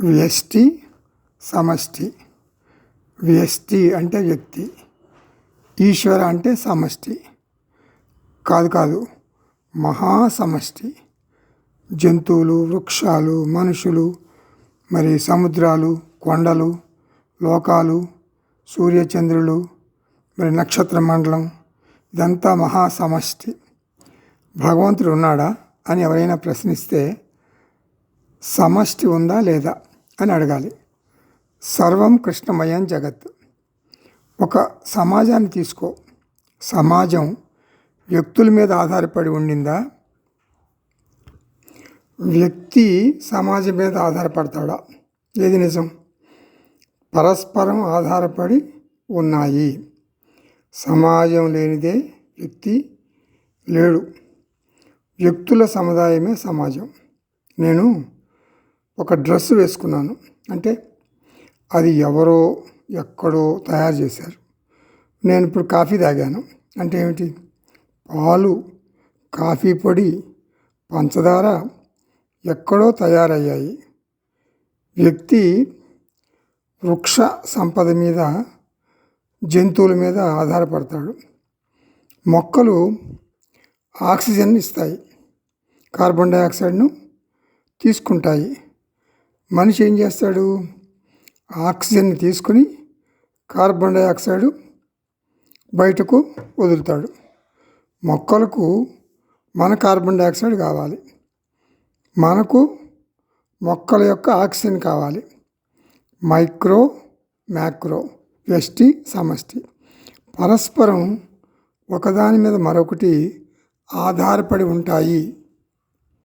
వ్యష్టి సమష్టి. వ్యష్టి అంటే వ్యక్తి, ఈశ్వర అంటే సమష్టి. కాదు మహాసమష్టి. జంతువులు, వృక్షాలు, మనుషులు, మరి సముద్రాలు, కొండలు, లోకాలు, సూర్యచంద్రులు, మరి నక్షత్ర మండలం, ఇదంతా మహాసమష్టి. భగవంతుడు ఉన్నాడా అని ఎవరైనా ప్రశ్నిస్తే సమష్టి ఉందా లేదా అని అడగాలి. సర్వం కృష్ణమయం జగత్. ఒక సమాజాన్ని తీసుకో. సమాజం వ్యక్తుల మీద ఆధారపడి ఉండిందా? వ్యక్తి సమాజం మీద ఆధారపడతాడా? ఏది నిజం? పరస్పరం ఆధారపడి ఉన్నాయి. సమాజం లేనిదే వ్యక్తి లేడు. వ్యక్తుల సముదాయమే సమాజం. నేను ఒక డ్రెస్ వేసుకున్నాను అంటే అది ఎవరో ఎక్కడో తయారు చేశారు. నేను ఇప్పుడు కాఫీ తాగాను అంటే ఏమిటి? పాలు, కాఫీ పొడి, పంచదార ఎక్కడో తయారయ్యాయి. వ్యక్తి వృక్ష సంపద మీద, జంతువుల మీద ఆధారపడతాడు. మొక్కలు ఆక్సిజన్ ఇస్తాయి, కార్బన్ డైఆక్సైడ్ను తీసుకుంటాయి. మనిషి ఏం చేస్తాడు? ఆక్సిజన్ని తీసుకుని కార్బన్ డైఆక్సైడ్ బయటకు వదులుతాడు. మొక్కలకు మన కార్బన్ డైఆక్సైడ్ కావాలి, మనకు మొక్కల యొక్క ఆక్సిజన్ కావాలి. మైక్రో, మ్యాక్రో, వ్యష్టి, సమష్టి పరస్పరం ఒకదాని మీద మరొకటి ఆధారపడి ఉంటాయి.